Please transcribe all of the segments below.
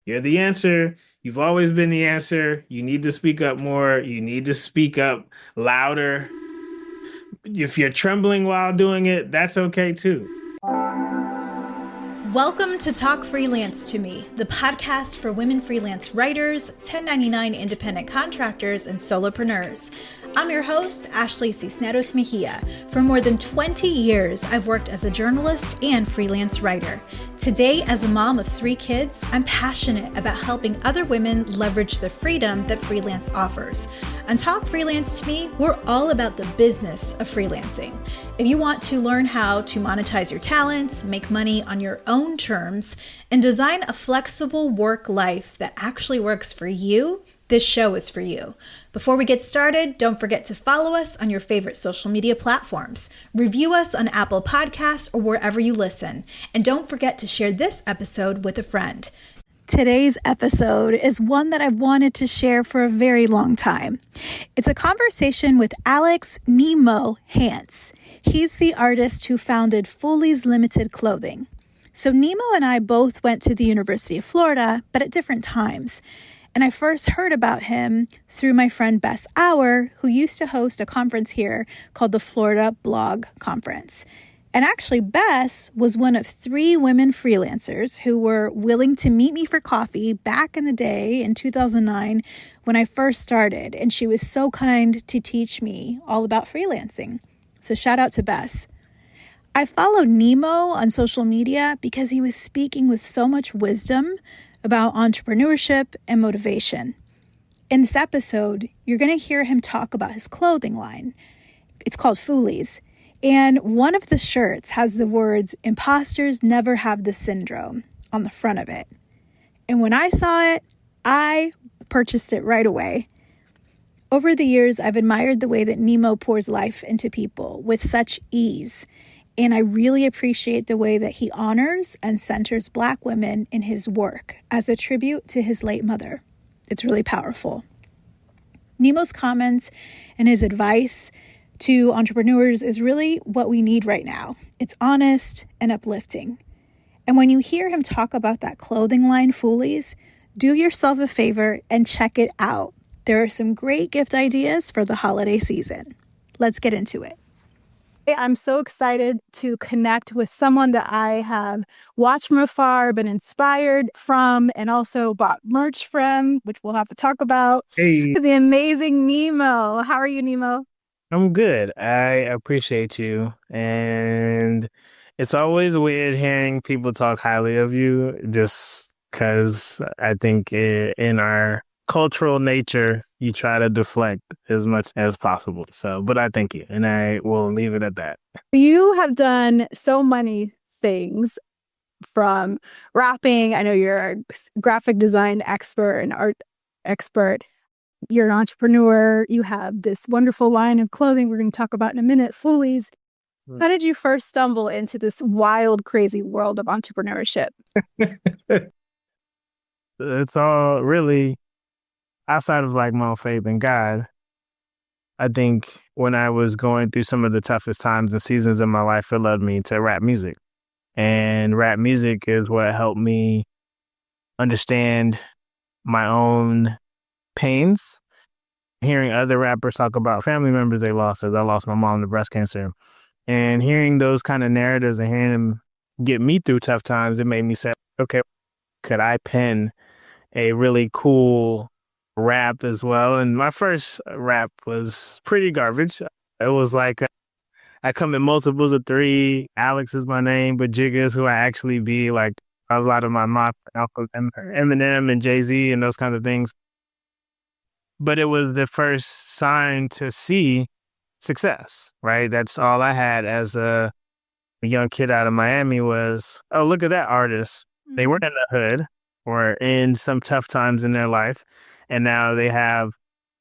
You're the answer. You've always been the answer. You need to speak up more. You need to speak up louder. If you're trembling while doing it, that's okay too. Welcome to Talk Freelance to Me, the podcast for women freelance writers, 1099 independent contractors, and solopreneurs. I'm your host, Ashley Cisneros Mejia. For more than 20 years, I've worked as a journalist and freelance writer. Today, as a mom of 3 kids, I'm passionate about helping other women leverage the freedom that freelance offers. On Talk Freelance to Me, we're all about the business of freelancing. If you want to learn how to monetize your talents, make money on your own terms, and design a flexible work life that actually works for you, this show is for you. Before we get started, don't forget to follow us on your favorite social media platforms. Review us on Apple Podcasts or wherever you listen. And don't forget to share this episode with a friend. Today's episode is one that I've wanted to share for a very long time. It's a conversation with Nemo Hanse. He's the artist who founded Foolies Limited Clothing. So Nemo and I both went to the University of Florida, but at different times. And I first heard about him through my friend Bess Auer, who used to host a conference here called the Florida Blog Conference. And actually, Bess was one of 3 women freelancers who were willing to meet me for coffee back in the day in 2009 when I first started. And she was so kind to teach me all about freelancing. So shout out to Bess. I followed Nemo on social media because he was speaking with so much wisdom about entrepreneurship and motivation. In this episode, you're going to hear him talk about his clothing line. It's called Foolies. And one of the shirts has the words, "Imposters never have the syndrome" on the front of it. And when I saw it, I purchased it right away. Over the years, I've admired the way that Nemo pours life into people with such ease. And I really appreciate the way that he honors and centers Black women in his work as a tribute to his late mother. It's really powerful. Nemo's comments and his advice to entrepreneurs is really what we need right now. It's honest and uplifting. And when you hear him talk about that clothing line, Foolies, do yourself a favor and check it out. There are some great gift ideas for the holiday season. Let's get into it. I'm so excited to connect with someone that I have watched from afar, been inspired from, and also bought merch from, which we'll have to talk about. Hey, The amazing Nemo. How are you, Nemo? I'm good. I appreciate you. And it's always weird hearing people talk highly of you just because I think in our cultural nature, you try to deflect as much as possible. So, but I thank you, and I will leave it at that. You have done so many things from rapping. I know you're a graphic design expert and art expert. You're an entrepreneur. You have this wonderful line of clothing we're going to talk about in a minute, Foolies. How did you first stumble into this wild, crazy world of entrepreneurship? It's all really outside of like my faith in God. I think when I was going through some of the toughest times and seasons of my life, it led me to rap music. And rap music is what helped me understand my own pains. Hearing other rappers talk about family members they lost, as I lost my mom to breast cancer, and hearing those kind of narratives and hearing them get me through tough times, it made me say, okay, could I pen a really cool rap as well? And my first rap was pretty garbage. It was like, I come in multiples of 3. Alex is my name, but Jigga is who I actually be. Like, a lot of my mom, Eminem and Jay-Z and those kinds of things. But it was the first sign to see success, right? That's all I had as a young kid out of Miami was, oh, look at that artist. They were in the hood or in some tough times in their life. And now they have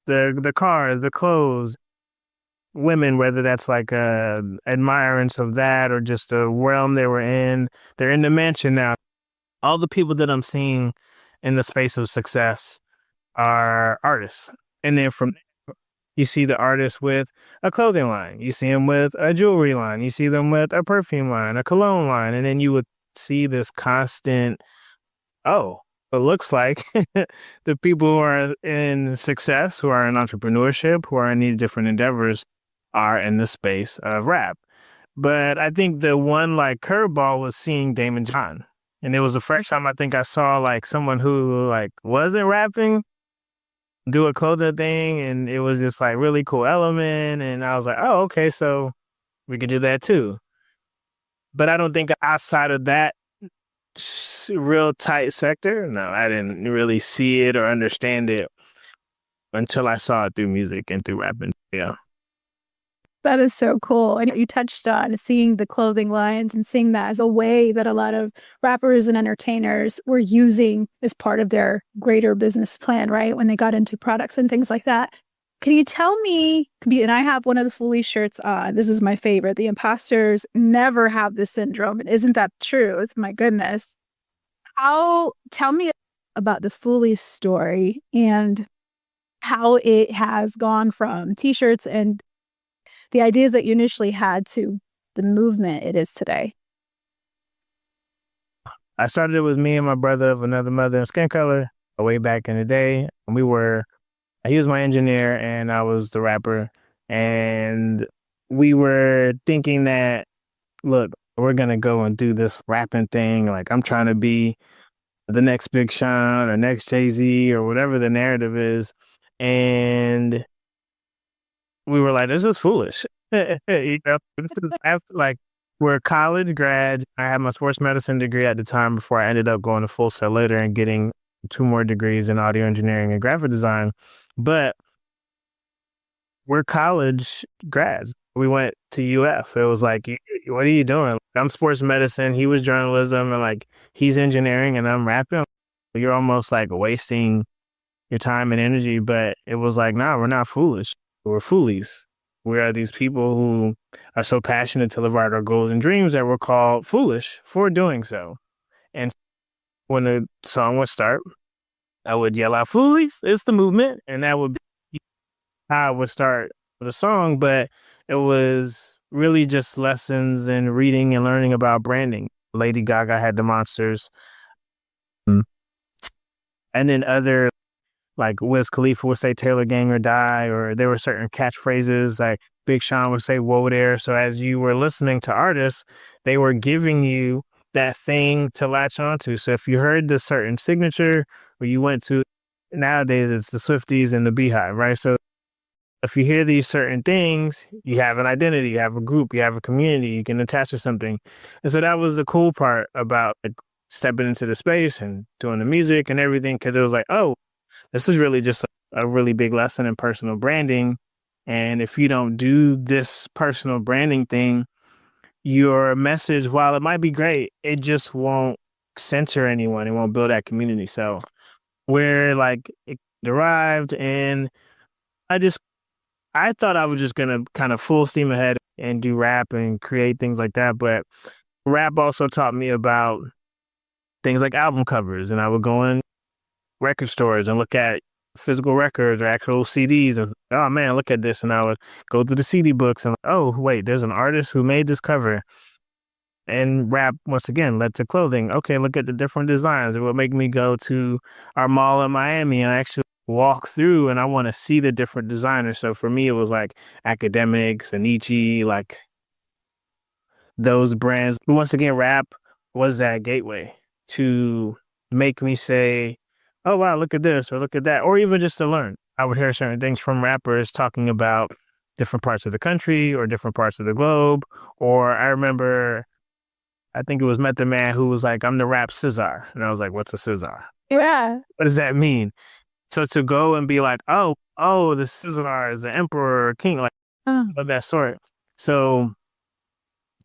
the cars, the clothes, women, whether that's like admirance of that or just the realm they were in. They're in the mansion now. All the people that I'm seeing in the space of success are artists. And then from there, you see the artists with a clothing line. You see them with a jewelry line. You see them with a perfume line, a cologne line. And then you would see this constant, oh, it looks like the people who are in success, who are in entrepreneurship, who are in these different endeavors are in the space of rap. But I think the one like curveball was seeing Damon John. And it was the first time I think I saw like someone who like wasn't rapping do a clothing thing, and it was just like really cool element. And I was like, oh, okay, so we could do that too. But I don't think outside of that real tight sector, no, I didn't really see it or understand it until I saw it through music and through rapping. Yeah. That is so cool. And you touched on seeing the clothing lines and seeing that as a way that a lot of rappers and entertainers were using as part of their greater business plan, right? When they got into products and things like that. Can you tell me, and I have one of the Foolies shirts on. This is my favorite. The imposters never have this syndrome. And isn't that true? It's my goodness. Tell me about the Foolies story and how it has gone from t-shirts and the ideas that you initially had to the movement it is today. I started it with me and my brother of another mother and skin color way back in the day. He was my engineer and I was the rapper. And we were thinking that, look, we're going to go and do this rapping thing. Like, I'm trying to be the next Big Sean or next Jay-Z or whatever the narrative is. And we were like, this is foolish. This is after, like, we're college grads. I had my sports medicine degree at the time before I ended up going to Full Sail later and getting 2 more degrees in audio engineering and graphic design. But we're college grads. We went to UF. It was like, what are you doing? I'm sports medicine. He was journalism, and like he's engineering and I'm rapping. You're almost like wasting your time and energy. But it was like, nah, we're not foolish. We're foolies. We are these people who are so passionate to live out our goals and dreams that we're called foolish for doing so. And when the song would start, I would yell out, Foolies, it's the movement. And that would be how I would start the song. But it was really just lessons in reading and learning about branding. Lady Gaga had the monsters. And then other, like Wiz Khalifa would say Taylor Gang or Die, or there were certain catchphrases like Big Sean would say whoa there. So as you were listening to artists, they were giving you that thing to latch onto. So if you heard the certain signature or you went to, nowadays it's the Swifties and the Beehive, right? So if you hear these certain things, you have an identity, you have a group, you have a community, you can attach to something. And so that was the cool part about like, stepping into the space and doing the music and everything, because it was like, oh, this is really just a really big lesson in personal branding. And if you don't do this personal branding thing, your message, while it might be great, it just won't center anyone. It won't build that community. So where like it derived, and I thought I was just going to kind of full steam ahead and do rap and create things like that. But rap also taught me about things like album covers, and I would go in record stores and look at physical records or actual CDs and, oh man, look at this. And I would go through the CD books and, oh wait, there's an artist who made this cover. And rap, once again, led to clothing. Okay, look at the different designs. It would make me go to our mall in Miami and actually walk through, and I want to see the different designers. So for me, it was like Academics, Anichi, like those brands. But once again, rap was that gateway to make me say, oh, wow, look at this or look at that, or even just to learn. I would hear certain things from rappers talking about different parts of the country or different parts of the globe. Or I remember, I think it was Method Man who was like, I'm the rap Scissor. And I was like, what's a Scissor? Yeah. What does that mean? So to go and be like, oh, the Scissor is the emperor or king, like of that sort. So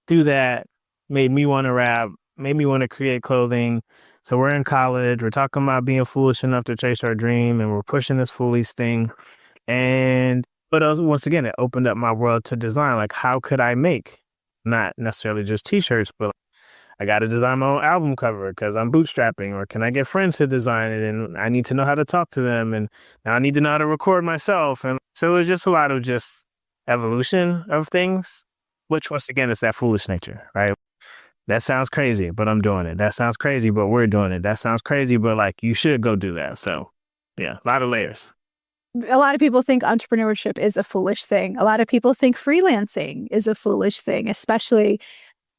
through that, made me want to rap, made me want to create clothing. So we're in college, we're talking about being foolish enough to chase our dream, and we're pushing this Foolies thing. But also, once again, it opened up my world to design. Like, how could I make not necessarily just t-shirts, but I got to design my own album cover because I'm bootstrapping, or can I get friends to design it? And I need to know how to talk to them. And now I need to know how to record myself. And so it's just a lot of just evolution of things, which once again is that foolish nature, right? That sounds crazy, but I'm doing it. That sounds crazy, but we're doing it. That sounds crazy, but like you should go do that. So yeah, a lot of layers. A lot of people think entrepreneurship is a foolish thing. A lot of people think freelancing is a foolish thing, especially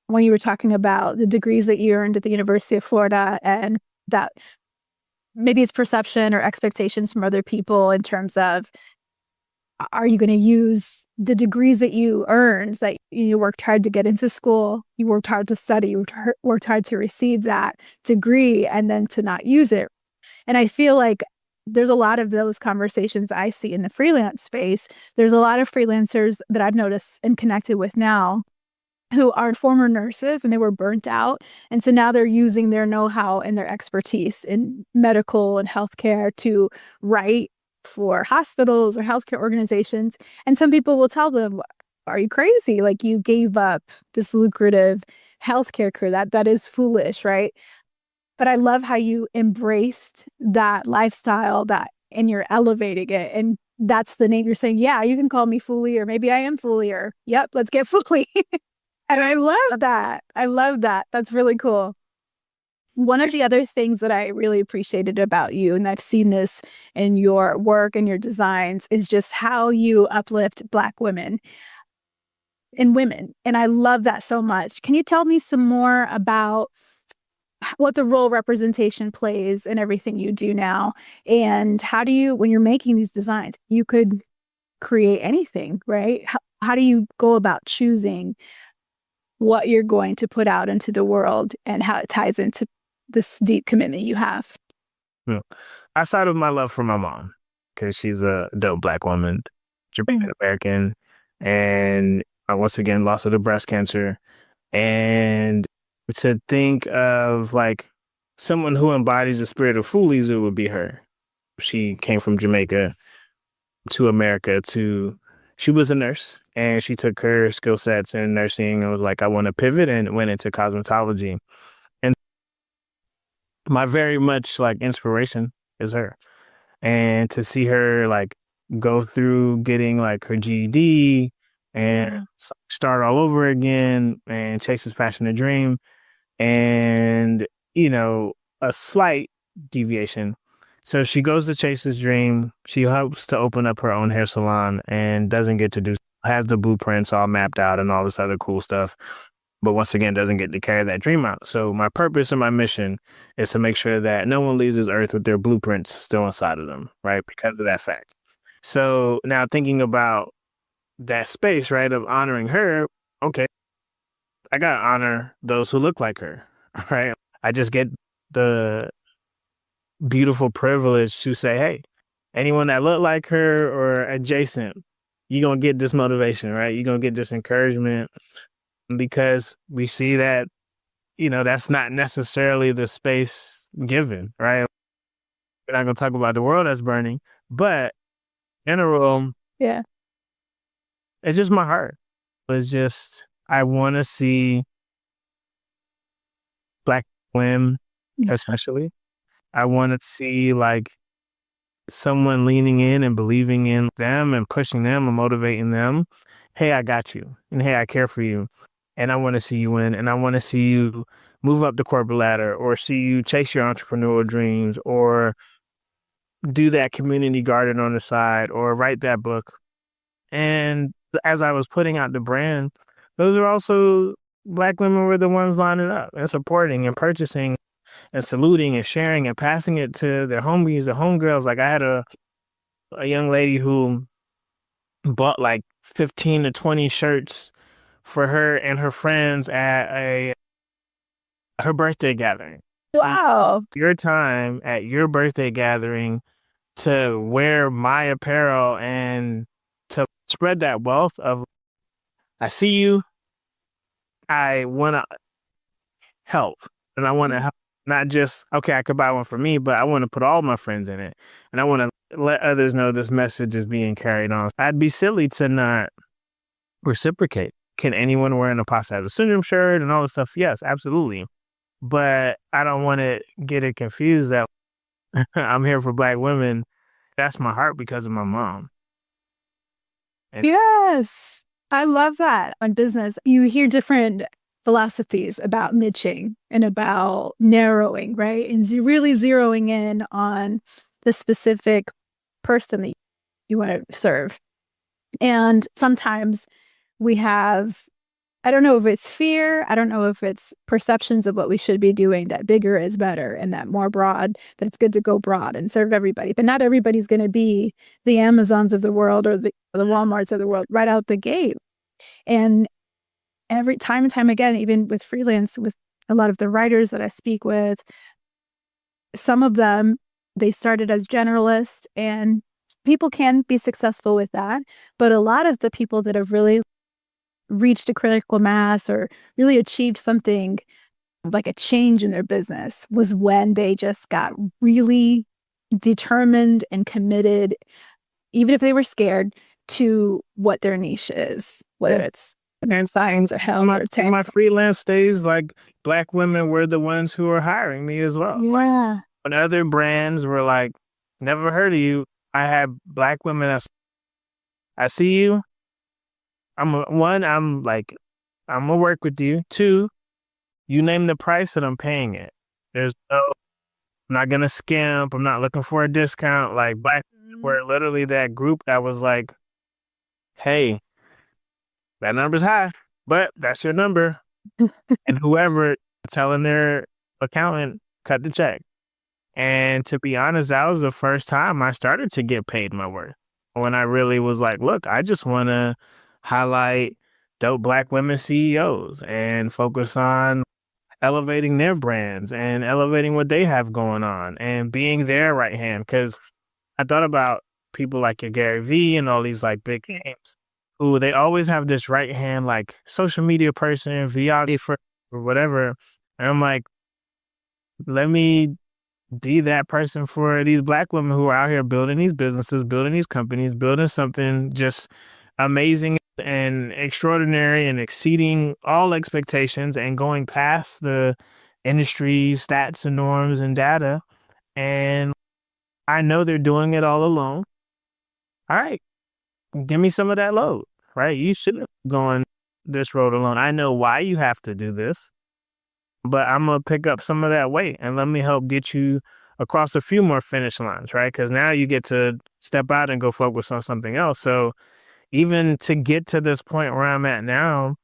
when you were talking about the degrees that you earned at the University of Florida, and that maybe it's perception or expectations from other people in terms of, are you going to use the degrees that you earned, that you worked hard to get into school, you worked hard to study, you worked hard to receive that degree, and then to not use it? And I feel like there's a lot of those conversations I see in the freelance space. There's a lot of freelancers that I've noticed and connected with now who are former nurses and they were burnt out. And so now they're using their know-how and their expertise in medical and healthcare to write for hospitals or healthcare organizations. And some people will tell them, are you crazy? Like, you gave up this lucrative healthcare career. That is foolish, right? But I love how you embraced that lifestyle, and you're elevating it. And that's the name. You're saying, yeah, you can call me Foolie, or maybe I am Foolie, or yep, let's get Foolie. And I love that. I love that. That's really cool. One of the other things that I really appreciated about you, and I've seen this in your work and your designs, is just how you uplift Black women and women. And I love that so much. Can you tell me some more about what the role representation plays in everything you do now? And how do you, when you're making these designs, you could create anything, right? How do you go about choosing what you're going to put out into the world and how it ties into this deep commitment you have? Yeah. Outside of my love for my mom, because she's a dope Black woman, Jamaican American, and once again lost her to breast cancer, and to think of like someone who embodies the spirit of Foolies, it would be her. She came from Jamaica to America she was a nurse, and she took her skill sets in nursing and was like, I want to pivot, and went into cosmetology. And my very much like inspiration is her. And to see her like go through getting like her GED and start all over again and chase his passion and dream. And, a slight deviation. So she goes to chase his dream. She hopes to open up her own hair salon and doesn't get to has the blueprints all mapped out and all this other cool stuff. But once again, doesn't get to carry that dream out. So my purpose and my mission is to make sure that no one leaves this earth with their blueprints still inside of them, right? Because of that fact. So now thinking about that space, right, of honoring her, okay, I got to honor those who look like her, right? I just get the beautiful privilege to say, hey, anyone that look like her or adjacent, you're going to get this motivation, right? You're going to get this encouragement, because we see that, that's not necessarily the space given, right? We're not going to talk about the world that's burning, but in a room, yeah, it's just my heart. It's just, I want to see Black women, especially. I want to see like someone leaning in and believing in them and pushing them and motivating them. Hey, I got you. And hey, I care for you. And I want to see you win. And I want to see you move up the corporate ladder, or see you chase your entrepreneurial dreams, or do that community garden on the side, or write that book. And as I was putting out the brand, those are also Black women were the ones lining up and supporting and purchasing and saluting and sharing and passing it to their homies, their homegirls. Like, I had a young lady who bought like 15 to 20 shirts for her and her friends at her birthday gathering. Wow. Your time at your birthday gathering to wear my apparel and to spread that wealth of, I see you, I want to help, and I want to help. Not just, okay, I could buy one for me, but I want to put all my friends in it. And I want to let others know this message is being carried on. I'd be silly to not reciprocate. Can anyone wear an imposter syndrome shirt and all this stuff? Yes, absolutely. But I don't want to get it confused that I'm here for Black women. That's my heart because of my mom. Yes. I love that. On business, you hear different philosophies about niching and about narrowing, right? And really zeroing in on the specific person that you want to serve. And sometimes we have, I don't know if it's fear, I don't know if it's perceptions of what we should be doing, that bigger is better and that more broad, that it's good to go broad and serve everybody. But not everybody's going to be the Amazons of the world or the Walmarts of the world right out the gate. And every time and time again, even with freelance, with a lot of the writers that I speak with, some of them, they started as generalists, and people can be successful with that. But a lot of the people that have really reached a critical mass or really achieved something like a change in their business was when they just got really determined and committed, even if they were scared, to what their niche is, whether it's science or health or tech. My freelance days, like Black women were the ones who were hiring me as well. Yeah. When other brands were like, never heard of you, I had Black women that's, I see you. I'm gonna work with you. Two, you name the price and I'm paying it. I'm not gonna skimp. I'm not looking for a discount. Like Black were literally that group that was like, hey, that number's high, but that's your number. And whoever telling their accountant, cut the check. And to be honest, that was the first time I started to get paid my worth. When I really was like, look, I just want to highlight dope Black women CEOs and focus on elevating their brands and elevating what they have going on and being their right hand. Because I thought about people like your Gary Vee and all these like big names who they always have this right hand, like social media person, videographer, or whatever. And I'm like, let me be that person for these Black women who are out here building these businesses, building these companies, building something just amazing and extraordinary and exceeding all expectations and going past the industry stats and norms and data. And I know they're doing it all alone. All right, give me some of that load, right? You shouldn't have gone this road alone. I know why you have to do this, but I'm going to pick up some of that weight and let me help get you across a few more finish lines, right? Because now you get to step out and go focus on something else. So even to get to this point where I'm at now,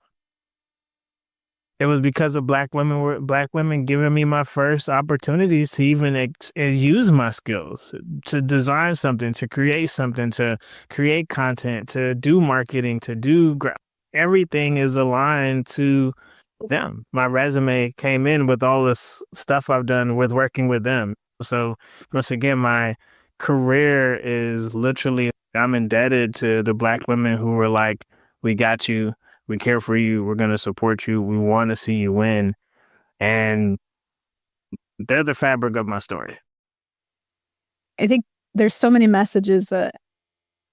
it was because of Black women giving me my first opportunities to even use my skills, to design something, to create something, to create content, to do marketing, to do everything is aligned to them. My resume came in with all this stuff I've done with working with them. So once again, my career is literally, I'm indebted to the Black women who were like, we got you. We care for you. We're going to support you. We want to see you win. And they're the fabric of my story. I think there's so many messages that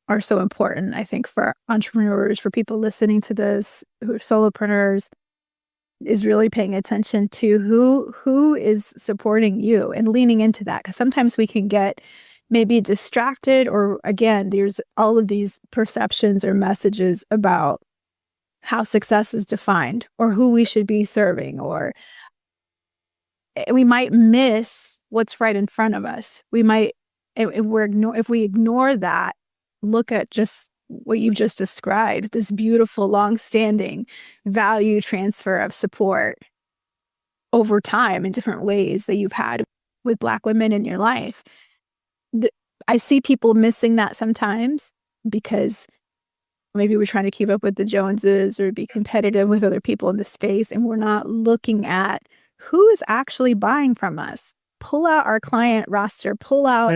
are so important, I think, for entrepreneurs, for people listening to this, who are solopreneurs, is really paying attention to who is supporting you and leaning into that. Because sometimes we can get maybe distracted, or again, there's all of these perceptions or messages about how success is defined or who we should be serving, or we might miss what's right in front of us. We might, if we ignore that, look at just what you've just described, this beautiful, long-standing value transfer of support over time in different ways that you've had with Black women in your life. I see people missing that sometimes because maybe we're trying to keep up with the Joneses or be competitive with other people in the space, and we're not looking at who is actually buying from us. Pull out our client roster, pull out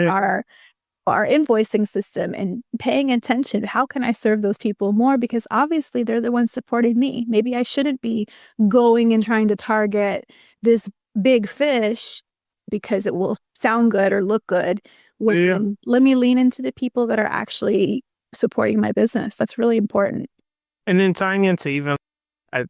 our invoicing system, and paying attention. How can I serve those people more? Because obviously they're the ones supporting me. Maybe I shouldn't be going and trying to target this big fish because it will sound good or look good. Let me lean into the people that are actually supporting my business. That's really important. And then tying into even, I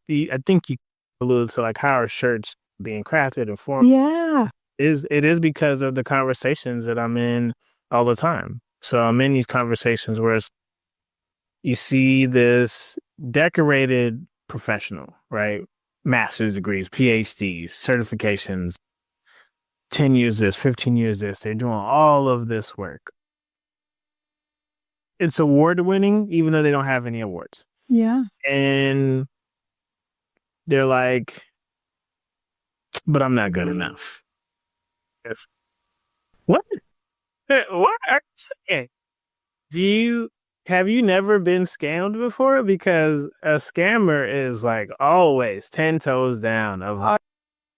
think you alluded to like how our shirts being crafted and formed. Yeah. It is because of the conversations that I'm in all the time. So I'm in these conversations where you see this decorated professional, right? master's degrees, PhDs, certifications, 10 years this, 15 years this. They're doing all of this work. It's award winning, even though they don't have any awards. Yeah. And they're like, but I'm not good enough. Yes. What? What are you saying? Have you never been scammed before? Because a scammer is like always 10 toes down of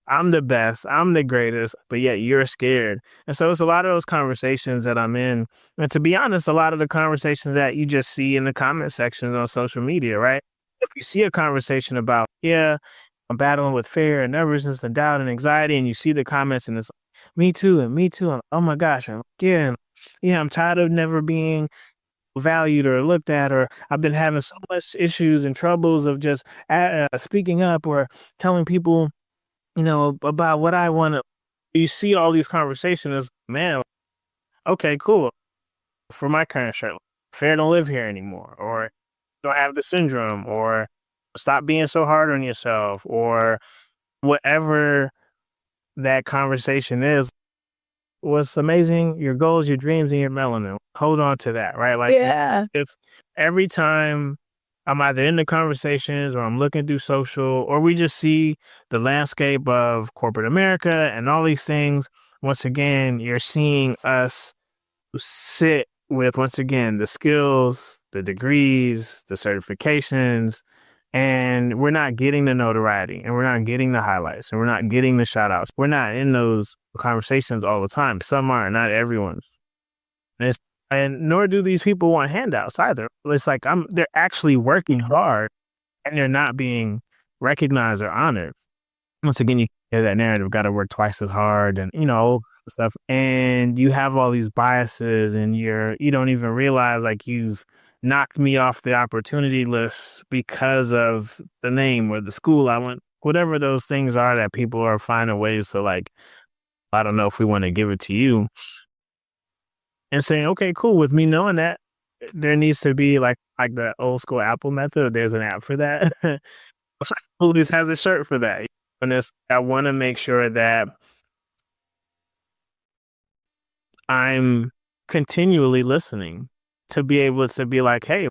I'm the best, I'm the greatest, but yet you're scared. And so it's a lot of those conversations that I'm in. And to be honest, a lot of the conversations that you just see in the comment sections on social media, right? If you see a conversation about, yeah, I'm battling with fear and nervousness and doubt and anxiety, and you see the comments and it's like, me too, and me too. And, oh my gosh, I'm tired of never being valued or looked at, or I've been having so much issues and troubles of just speaking up or telling people, about what I want to. You see all these conversations, man, okay, cool. For my current shirt, fair don't live here anymore, or don't have the syndrome, or stop being so hard on yourself, or whatever that conversation is. What's amazing, your goals, your dreams, and your melanin. Hold on to that, right? Like, Yeah. if every time I'm either in the conversations or I'm looking through social, or we just see the landscape of corporate America and all these things, once again, you're seeing us sit with, once again, the skills, the degrees, the certifications, and we're not getting the notoriety, and we're not getting the highlights, and we're not getting the shout outs. We're not in those conversations all the time. Some are, not everyone's. And nor do these people want handouts either. It's like they're actually working hard and they're not being recognized or honored. Once again, you hear that narrative, got to work twice as hard and, stuff. And you have all these biases and you don't even realize like you've knocked me off the opportunity list because of the name or the school I went, whatever those things are that people are finding ways to like, I don't know if we want to give it to you. And saying, okay, cool. With me knowing that, there needs to be like the old school Apple method. There's an app for that. Foolies has a shirt for that. And I want to make sure that I'm continually listening to be able to be like, hey,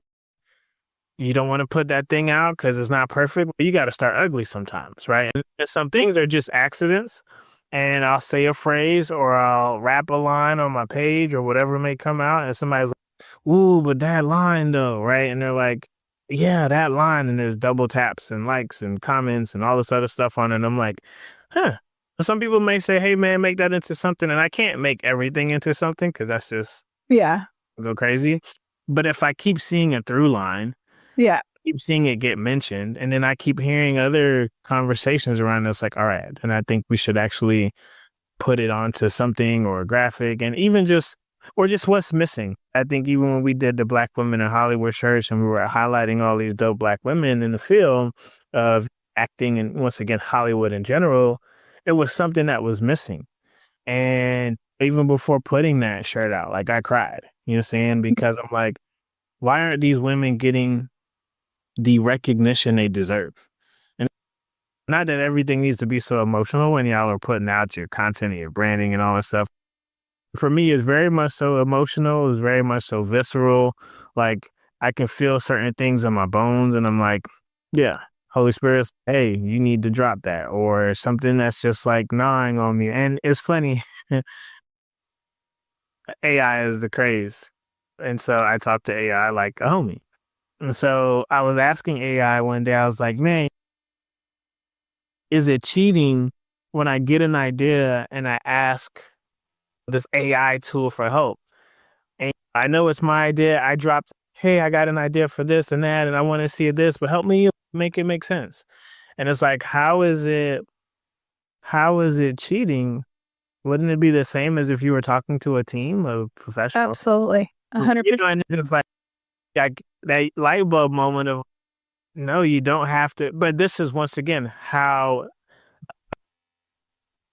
you don't want to put that thing out because it's not perfect. You got to start ugly sometimes, right? And some things are just accidents. And I'll say a phrase or I'll rap a line on my page or whatever may come out. And somebody's like, ooh, but that line though, right? And they're like, yeah, that line. And there's double taps and likes and comments and all this other stuff on it. And I'm like, huh. Some people may say, hey, man, make that into something. And I can't make everything into something because that's just go crazy. But if I keep seeing a through line, keep seeing it get mentioned, and then I keep hearing other conversations around this, like, all right, and I think we should actually put it onto something or a graphic, and even just what's missing. I think even when we did the Black Women in Hollywood shirts and we were highlighting all these dope Black women in the field of acting and once again Hollywood in general, it was something that was missing. And even before putting that shirt out, like I cried, you know what I'm saying? Because I'm like, why aren't these women getting the recognition they deserve? And not that everything needs to be so emotional when y'all are putting out your content and your branding and all that stuff. For me, it's very much so emotional. It's very much so visceral. Like I can feel certain things in my bones and I'm like, yeah, Holy Spirit, hey, you need to drop that, or something that's just like gnawing on me. And it's funny. AI is the craze. And so I talked to AI like a homie. And so I was asking AI one day, I was like, man, is it cheating when I get an idea and I ask this AI tool for help? And I know it's my idea. I dropped, hey, I got an idea for this and that, and I want to see this, but help me make it make sense. And it's like, how is it cheating? Wouldn't it be the same as if you were talking to a team of professionals? Absolutely. 100%. And it's like that light bulb moment of, no, you don't have to. But this is once again how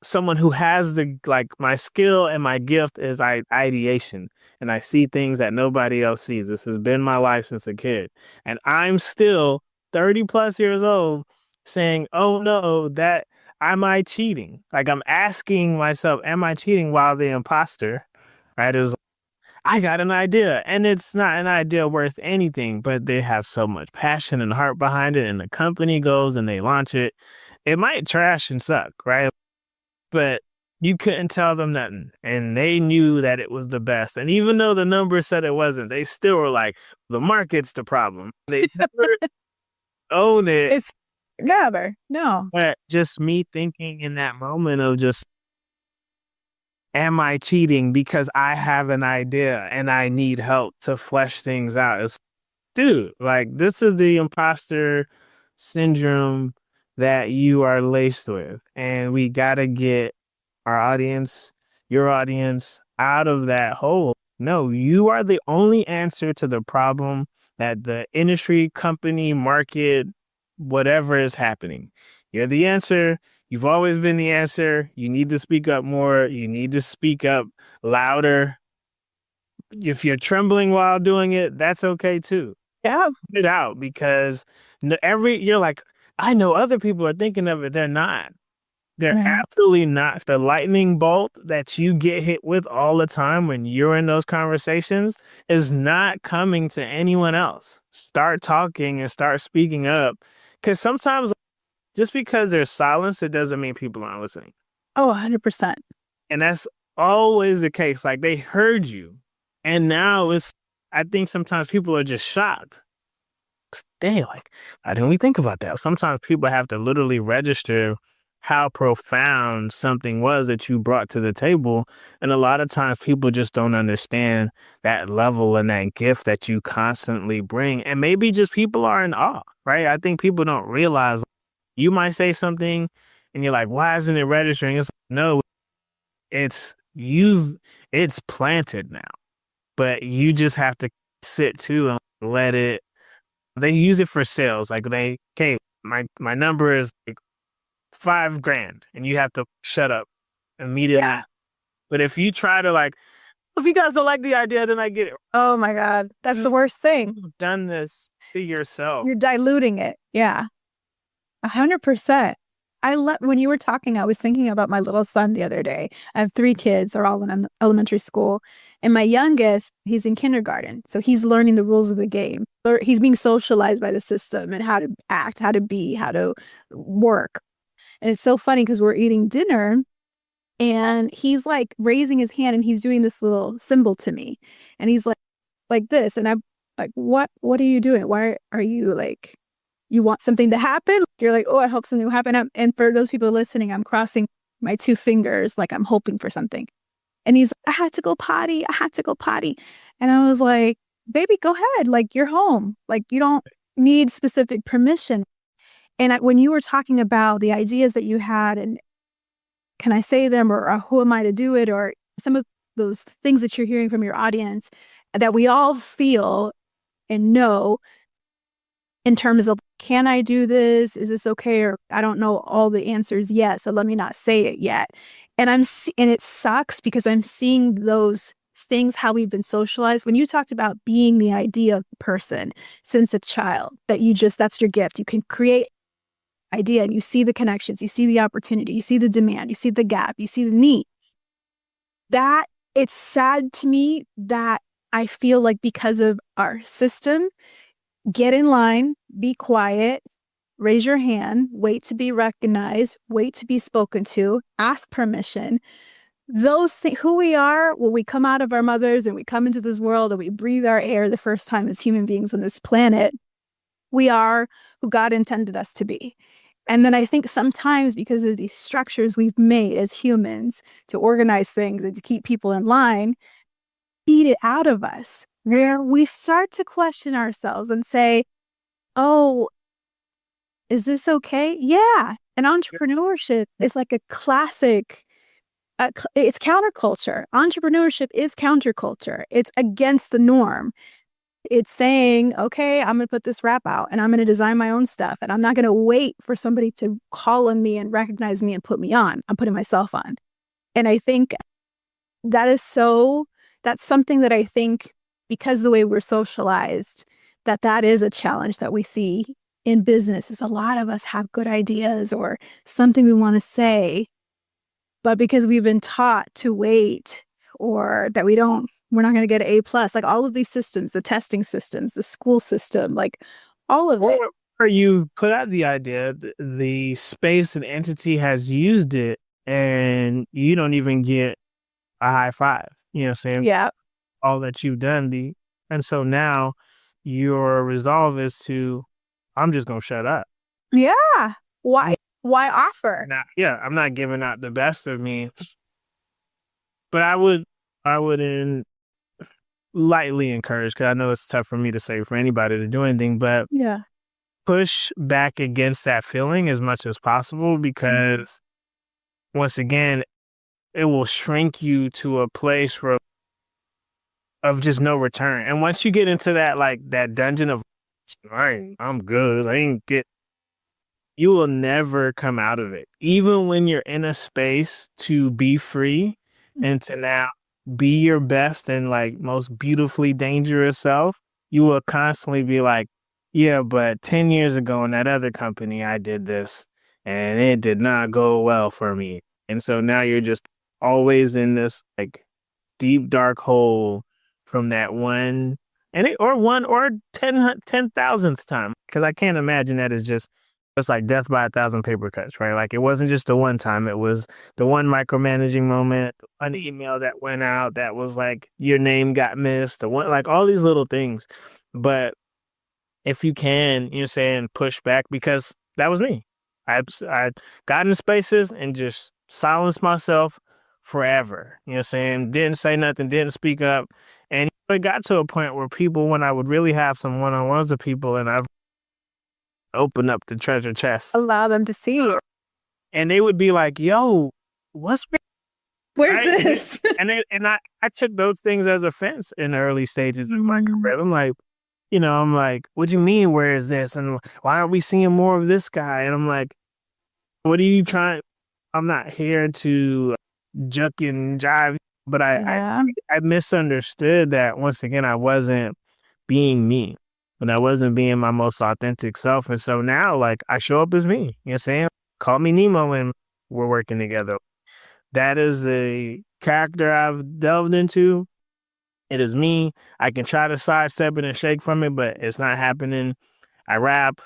someone who has my skill and my gift is ideation, and I see things that nobody else sees. This has been my life since a kid, and I'm still 30 plus years old saying, oh no, that am I cheating? Like I'm asking myself, am I cheating, while the imposter, right, is I got an idea and it's not an idea worth anything, but they have so much passion and heart behind it and the company goes and they launch it. It might trash and suck, right? But you couldn't tell them nothing. And they knew that it was the best. And even though the numbers said it wasn't, they still were like, the market's the problem. They never owned it. It's never. No. But just me thinking in that moment of just, am I cheating because I have an idea and I need help to flesh things out? It's, dude, like this is the imposter syndrome that you are laced with. And we got to get our audience, your audience, out of that hole. No, you are the only answer to the problem that the industry, company, market, whatever is happening. You're the answer. You've always been the answer. You need to speak up more. You need to speak up louder. If you're trembling while doing it, that's okay too. Yeah. Put it out, because you're like, I know other people are thinking of it. They're not. They're absolutely not. The lightning bolt that you get hit with all the time when you're in those conversations is not coming to anyone else. Start talking and start speaking up. Because sometimes just because there's silence, it doesn't mean people aren't listening. Oh, 100%. And that's always the case. Like they heard you. And now I think sometimes people are just shocked. Dang, like, why didn't we think about that? Sometimes people have to literally register how profound something was that you brought to the table. And a lot of times people just don't understand that level and that gift that you constantly bring. And maybe just people are in awe, right? I think people don't realize you might say something and you're like, why isn't it registering? It's like, no, it's planted now, but you just have to sit too and let it. They use it for sales. Like okay, my number is like $5,000 and you have to shut up immediately. Yeah. But if you try to like, if you guys don't like the idea, then I get it. Oh my God. That's the worst thing. You've done this to yourself. You're diluting it. Yeah. 100%. When you were talking, I was thinking about my little son the other day. I have 3 kids. They're all in elementary school. And my youngest, he's in kindergarten. So he's learning the rules of the game. He's being socialized by the system and how to act, how to be, how to work. And it's so funny because we're eating dinner and he's like raising his hand and he's doing this little symbol to me. And he's like this. And I'm like, what are you doing? Why are you like, you want something to happen? You're like, oh, I hope something will happen. And for those people listening, I'm crossing my 2 fingers like I'm hoping for something. And he's like, I had to go potty. And I was like, baby, go ahead. Like, you're home. Like, you don't need specific permission. And when you were talking about the ideas that you had and can I say them or who am I to do it, or some of those things that you're hearing from your audience that we all feel and know in terms of, can I do this? Is this okay? Or I don't know all the answers yet, so let me not say it yet. And and it sucks because I'm seeing those things, how we've been socialized. When you talked about being the idea person since a child, that's your gift. You can create idea and you see the connections, you see the opportunity, you see the demand, you see the gap, you see the need. That it's sad to me that I feel like because of our system, get in line, be quiet, raise your hand, wait to be recognized, wait to be spoken to, ask permission. Those things, who we are when we come out of our mothers and we come into this world and we breathe our air the first time as human beings on this planet, we are who God intended us to be. And then I think sometimes because of these structures we've made as humans to organize things and to keep people in line, eat it out of us, where we start to question ourselves and say, oh, is this okay? Yeah. And entrepreneurship is like a classic, it's counterculture. Entrepreneurship is counterculture. It's against the norm. It's saying, okay, I'm going to put this rap out and I'm going to design my own stuff. And I'm not going to wait for somebody to call on me and recognize me and put me on. I'm putting myself on. And I think that's something that I think because the way we're socialized, that is a challenge that we see in business is a lot of us have good ideas or something we want to say, but because we've been taught to wait or that we're not going to get an A+, like all of these systems, the testing systems, the school system, like all of it. Or you put out the idea, the space and entity has used it, and you don't even get a high five. You know what I'm saying? Yeah. All that you've done. And so now your resolve is to, I'm just going to shut up. Yeah. Why offer? I'm not giving out the best of me, but I wouldn't lightly encourage, because I know it's tough for me to say for anybody to do anything, but yeah, push back against that feeling as much as possible, because once again, it will shrink you to a place of just no return. And once you get into that, like that dungeon of, I'm good, you will never come out of it. Even when you're in a space to be free and to now be your best and like most beautifully dangerous self, you will constantly be like, yeah, but 10 years ago in that other company, I did this and it did not go well for me. And so now you're just always in this like deep, dark hole from that one, or 10,000th time. Because I can't imagine that it's like death by 1,000 paper cuts, right? Like it wasn't just the one time, it was the one micromanaging moment, an email that went out that was like your name got missed, the one, like all these little things. But if you can, you're saying push back, because that was me. I got in spaces and just silenced myself forever. You know what I'm saying? Didn't say nothing, didn't speak up. And it got to a point where people, when I would really have some one-on-ones with people and I've opened up the treasure chest, allow them to see you. And they would be like, yo, where's this? And I took those things as offense in the early stages of my career. I'm like, what do you mean, where is this? And why aren't we seeing more of this guy? And I'm like, what are you trying? I'm not here to juck and jive, but I misunderstood that. Once again, I wasn't being me, and I wasn't being my most authentic self. And so now, like, I show up as me. You know what I'm saying? Call me Nemo when we're working together. That is a character I've delved into. It is me. I can try to sidestep it and shake from it, but it's not happening. I rap.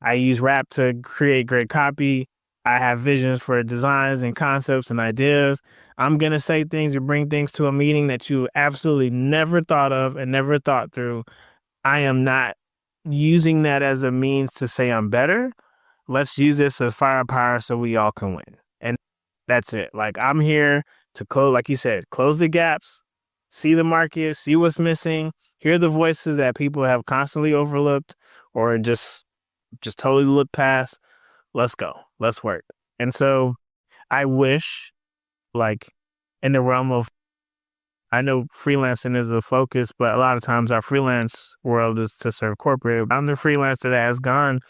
I use rap to create great copy. I have visions for designs and concepts and ideas. I'm going to say things or bring things to a meeting that you absolutely never thought of and never thought through. I am not using that as a means to say I'm better. Let's use this as firepower so we all can win. And that's it. Like, I'm here to close, like you said, close the gaps, see the market, see what's missing, hear the voices that people have constantly overlooked or just totally looked past. Let's go. Let's work. And so I wish, like, in the realm of, I know freelancing is a focus, but a lot of times our freelance world is to serve corporate. I'm the freelancer that has gone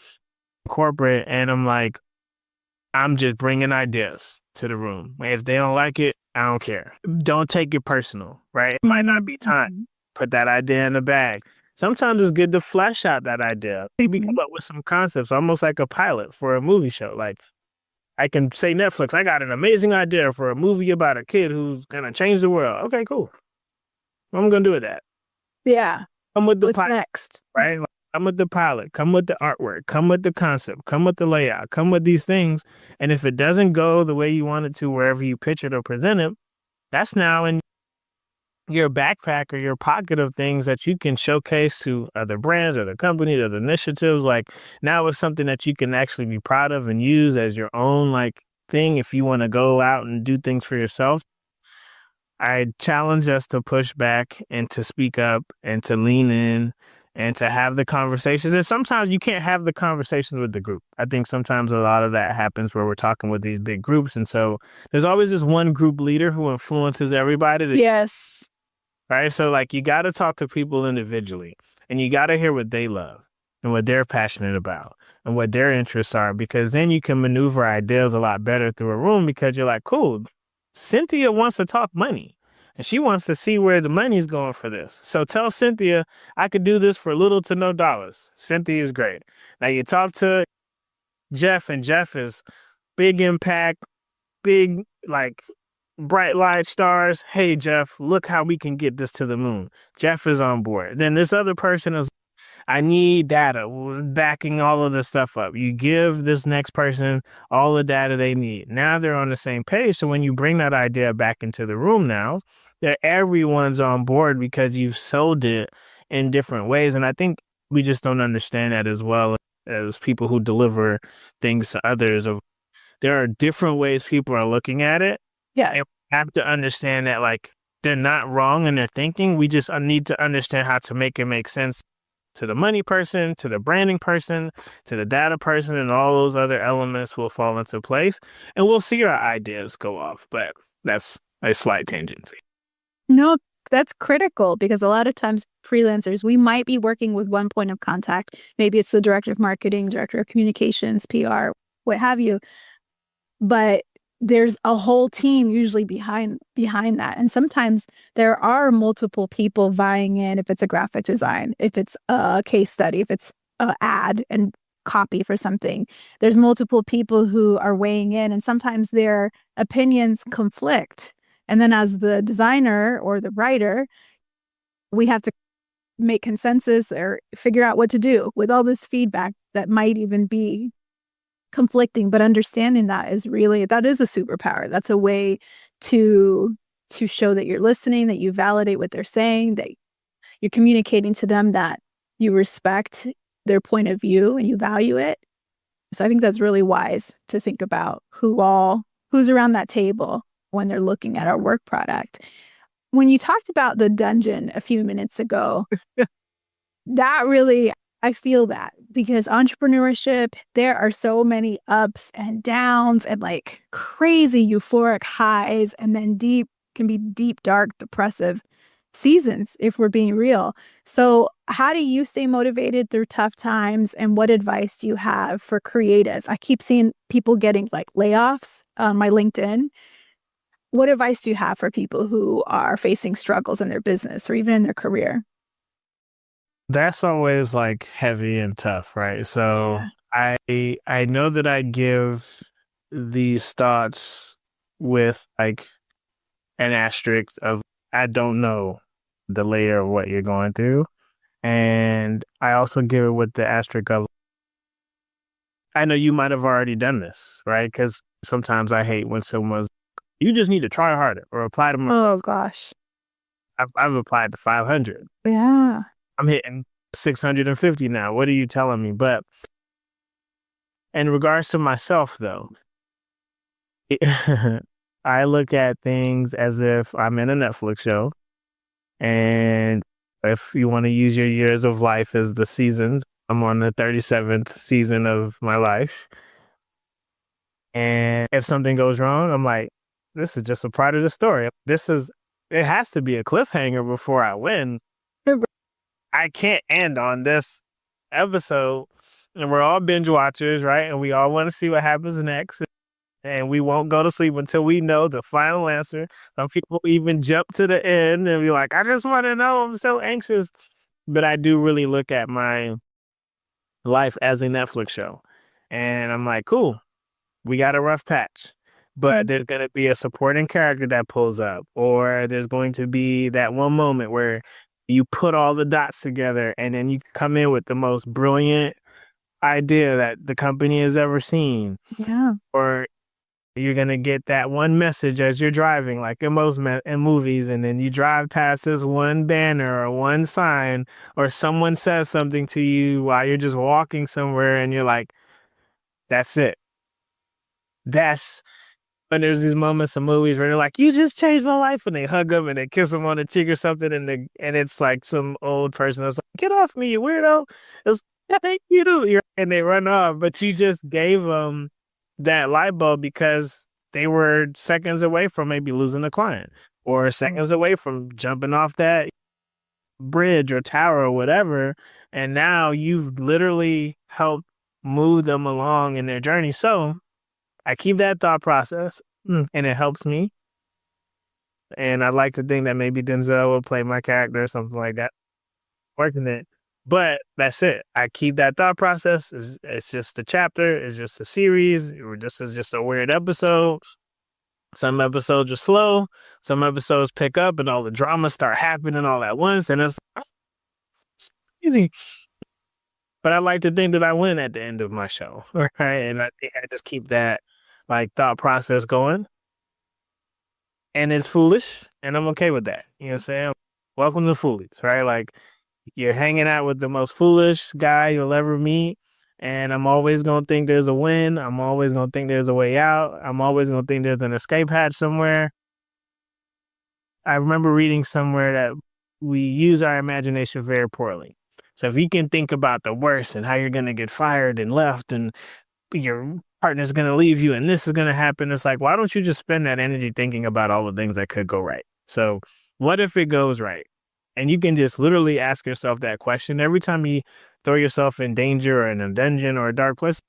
corporate, and I'm like, I'm just bringing ideas to the room. If they don't like it, I don't care. Don't take it personal, right? It might not be time. Put that idea in the bag. Sometimes it's good to flesh out that idea. Maybe come up with some concepts, almost like a pilot for a movie show. Like, I can say Netflix, I got an amazing idea for a movie about a kid who's going to change the world. Okay, cool. What I'm going to do with that? Yeah. Come with the pilot. Next? Right? Like, come with the pilot. Come with the artwork. Come with the concept. Come with the layout. Come with these things. And if it doesn't go the way you want it to, wherever you pitch it or present it, that's now in your backpack or your pocket of things that you can showcase to other brands, other companies, other initiatives. Like, now it's something that you can actually be proud of and use as your own, like, thing if you want to go out and do things for yourself. I challenge us to push back and to speak up and to lean in and to have the conversations. And sometimes you can't have the conversations with the group. I think sometimes a lot of that happens where we're talking with these big groups. And so there's always this one group leader who influences everybody. Yes. Right. So, like, you got to talk to people individually, and you got to hear what they love and what they're passionate about and what their interests are, because then you can maneuver ideas a lot better through a room, because you're like, cool, Cynthia wants to talk money. and she wants to see where the money's going for this. So tell Cynthia I could do this for little to no dollars. Cynthia is great. Now you talk to Jeff, and Jeff is big impact, big, like, bright light stars. Hey, Jeff, look how we can get this to the moon. Jeff is on board. Then this other person is, I need data, backing all of this stuff up. You give this next person all the data they need. Now they're on the same page. So when you bring that idea back into the room now, that everyone's on board because you've sold it in different ways. And I think we just don't understand that as well as people who deliver things to others. There are different ways people are looking at it. Yeah. And we have to understand that, like, they're not wrong in their thinking. We just need to understand how to make it make sense to the money person, to the branding person, to the data person, and all those other elements will fall into place. And we'll see our ideas go off. But that's a slight tangency. No, that's critical because a lot of times freelancers, we might be working with one point of contact. Maybe it's the director of marketing, director of communications, PR, what have you. But there's a whole team usually behind that. And sometimes there are multiple people vying in, if it's a graphic design, if it's a case study, if it's an ad and copy for something. There's multiple people who are weighing in, and sometimes their opinions conflict. And then as the designer or the writer, we have to make consensus or figure out what to do with all this feedback that might even be conflicting. But understanding that is a superpower. That's a way to show that you're listening, that you validate what they're saying, that you're communicating to them that you respect their point of view and you value it. So I think that's really wise to think about who's around that table when they're looking at our work product. When you talked about the dungeon a few minutes ago, that really, I feel that because entrepreneurship, there are so many ups and downs and like crazy euphoric highs, and then can be deep, dark, depressive seasons if we're being real. So how do you stay motivated through tough times, and what advice do you have for creatives? I keep seeing people getting like layoffs on my LinkedIn. What advice do you have for people who are facing struggles in their business or even in their career? That's always like heavy and tough, right? So I know that I give these thoughts with like an asterisk of I don't know the layer of what you're going through. And I also give it with the asterisk of I know you might have already done this, right? Because sometimes I hate when someone's you just need to try harder or apply to more. Oh gosh. I've applied to 500. Yeah. I'm hitting 650 now. What are you telling me? But in regards to myself, though, I look at things as if I'm in a Netflix show. And if you want to use your years of life as the seasons, I'm on the 37th season of my life. And if something goes wrong, I'm like, this is just a part of the story. It has to be a cliffhanger before I win. I can't end on this episode. And we're all binge watchers, right? And we all want to see what happens next. And we won't go to sleep until we know the final answer. Some people even jump to the end and be like, I just want to know. I'm so anxious. But I do really look at my life as a Netflix show. And I'm like, cool, we got a rough patch. But there's going to be a supporting character that pulls up. Or there's going to be that one moment where you put all the dots together and then you come in with the most brilliant idea that the company has ever seen. Yeah. Or you're going to get that one message as you're driving, like in most in movies, and then you drive past this one banner or one sign, or someone says something to you while you're just walking somewhere and you're like, that's it. And there's these moments in movies where they're like, you just changed my life, and they hug them and they kiss them on the cheek or something, and it's like some old person that's like, get off me, you weirdo. It's thank you, and they run off. But you just gave them that light bulb because they were seconds away from maybe losing a client, or seconds away from jumping off that bridge or tower or whatever, and now you've literally helped move them along in their journey. So I keep that thought process, and it helps me. And I'd like to think that maybe Denzel will play my character or something like that. Working it. But that's it. I keep that thought process. It's just a chapter. It's just a series. This is just a weird episode. Some episodes are slow. Some episodes pick up and all the drama start happening all at once. And it's easy. But I like to think that I win at the end of my show. Right. And I think I just keep that like thought process going. And it's foolish. And I'm okay with that. You know what I'm saying? Welcome to Foolies, right? Like you're hanging out with the most foolish guy you'll ever meet. And I'm always going to think there's a win. I'm always going to think there's a way out. I'm always going to think there's an escape hatch somewhere. I remember reading somewhere that we use our imagination very poorly. So if you can think about the worst and how you're going to get fired and left and your partner's going to leave you and this is going to happen, it's like, why don't you just spend that energy thinking about all the things that could go right? So what if it goes right? And you can just literally ask yourself that question every time you throw yourself in danger or in a dungeon or a dark place.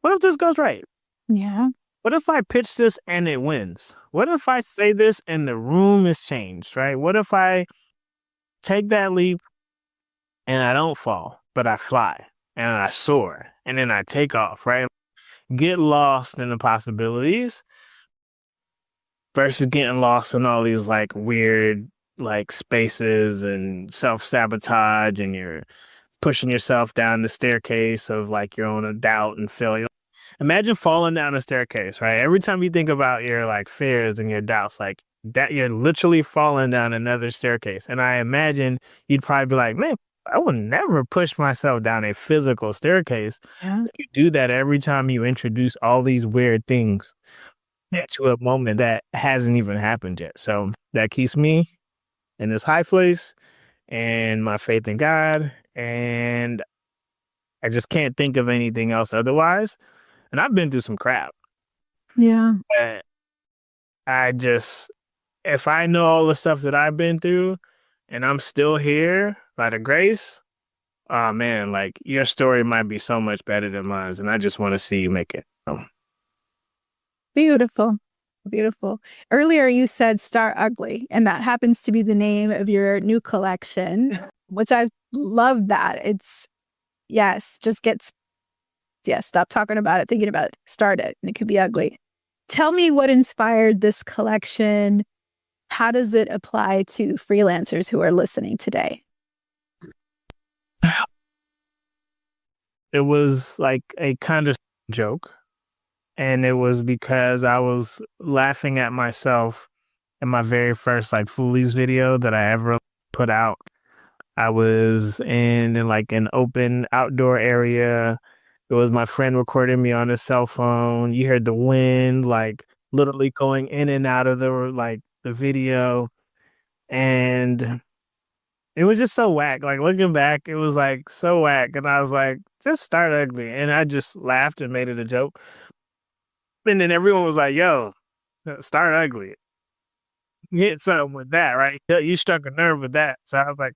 What if this goes right? Yeah. What if I pitch this and it wins? What if I say this and the room is changed, right? What if I take that leap and I don't fall, but I fly and I soar and then I take off, right? Get lost in the possibilities versus getting lost in all these like weird like spaces and self-sabotage, and you're pushing yourself down the staircase of like your own doubt and failure. Imagine falling down a staircase, right? Every time you think about your like fears and your doubts, like that, you're literally falling down another staircase. And I imagine you'd probably be like, man, I would never push myself down a physical staircase. Yeah. You do that every time you introduce all these weird things to a moment that hasn't even happened yet. So that keeps me in this high place and my faith in God. And I just can't think of anything else otherwise. And I've been through some crap. Yeah. But if I know all the stuff that I've been through and I'm still here by the grace, oh man, like your story might be so much better than mine. And I just want to see you make it. Beautiful. Beautiful. Earlier you said Start Ugly, and that happens to be the name of your new collection, which I love that. It's, yes, stop talking about it, thinking about it, start it, and it could be ugly. Tell me what inspired this collection. How does it apply to freelancers who are listening today? It was like a kind of joke. And it was because I was laughing at myself in my very first like Foolies video that I ever put out. I was in like an open outdoor area. It was my friend recording me on his cell phone. You heard the wind like literally going in and out of the video. And it was just so whack. Like looking back, it was like so whack. And I was like, just start ugly. And I just laughed and made it a joke. And then everyone was like, yo, start ugly. Get something with that, right? You struck a nerve with that. So I was like,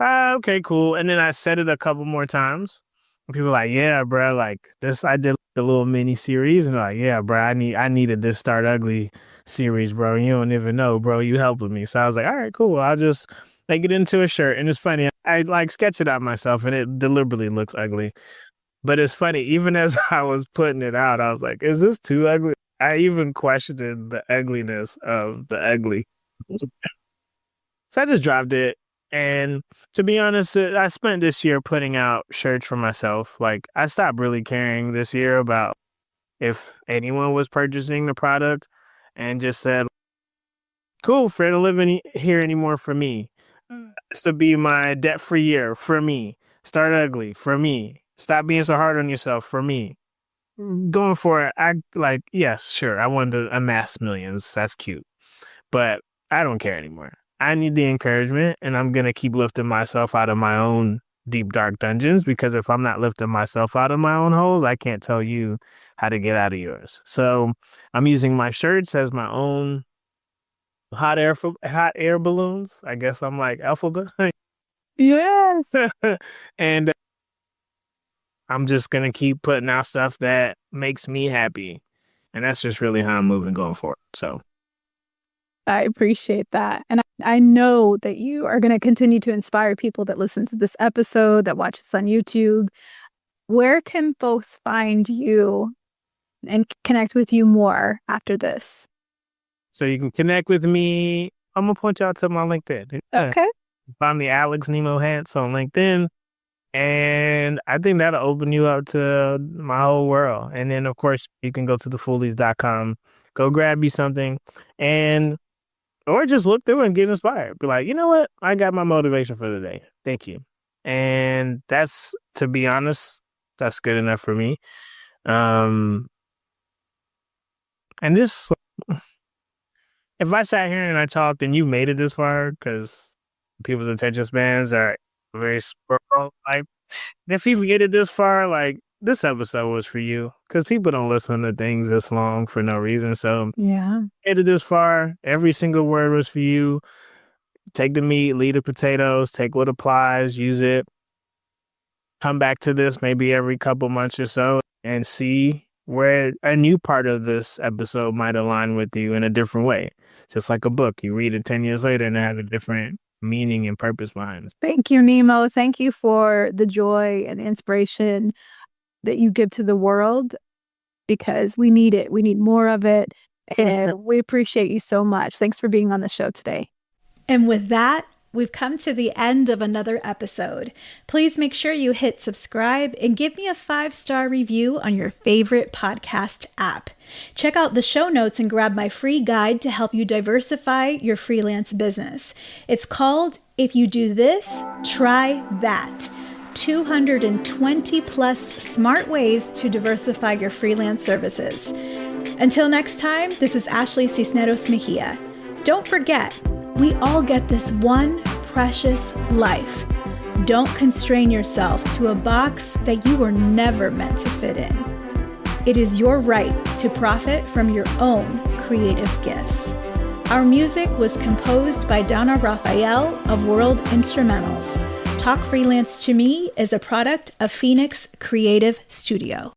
okay, cool. And then I said it a couple more times. And people were like, yeah, bro, like this, I did the little mini series. And they're like, yeah, bro, I needed this Start Ugly series, bro. You don't even know, bro. You helping me. So I was like, all right, cool. I'll just make it into a shirt. And it's funny. I like sketch it out myself and it deliberately looks ugly. But it's funny, even as I was putting it out, I was like, is this too ugly? I even questioned the ugliness of the ugly. So I just dropped it. And to be honest, I spent this year putting out shirts for myself. Like I stopped really caring this year about if anyone was purchasing the product and just said, cool, Fred don't live here anymore for me. This will be my debt-free year for me. Start ugly for me. Stop being so hard on yourself for me. Going for it, I like, yes, sure. I wanted to amass millions. That's cute. But I don't care anymore. I need the encouragement, and I'm going to keep lifting myself out of my own deep, dark dungeons, because if I'm not lifting myself out of my own holes, I can't tell you how to get out of yours. So I'm using my shirts as my own hot air balloons. I guess I'm like Alphabet. Yes. And I'm just going to keep putting out stuff that makes me happy. And that's just really how I'm moving going forward. So I appreciate that. And I know that you are going to continue to inspire people that listen to this episode, that watch us on YouTube. Where can folks find you and connect with you more after this? So you can connect with me. I'm going to point y'all to my LinkedIn. Okay. Find me Alex Nemo Hanse on LinkedIn. And I think that'll open you up to my whole world. And then, of course, you can go to thefoolies.com, go grab you something, or just look through and get inspired. Be like, you know what? I got my motivation for the day. Thank you. And that's, to be honest, that's good enough for me. And this, if I sat here and I talked and you made it this far, because people's attention spans are very squirrel like, if you get it this far, like, this episode was for you, because people don't listen to things this long for no reason. So yeah, get it this far. Every single word was for you. Take the meat, leave the potatoes, take what applies, use it. Come back to this maybe every couple months or so and see where a new part of this episode might align with you in a different way. Just like a book. You read it 10 years later and it has a different meaning and purpose behind it. Thank you, Nemo. Thank you for the joy and the inspiration that you give to the world, because we need it. We need more of it. And we appreciate you so much. Thanks for being on the show today. And with that, we've come to the end of another episode. Please make sure you hit subscribe and give me a 5-star review on your favorite podcast app. Check out the show notes and grab my free guide to help you diversify your freelance business. It's called If You Do This, Try That. 220 plus smart ways to diversify your freelance services. Until next time, this is Ashley Cisneros Mejia. Don't forget, we all get this one precious life. Don't constrain yourself to a box that you were never meant to fit in. It is your right to profit from your own creative gifts. Our music was composed by Donna Raphael of World Instrumentals. Talk Freelance to Me is a product of Phoenix Creative Studio.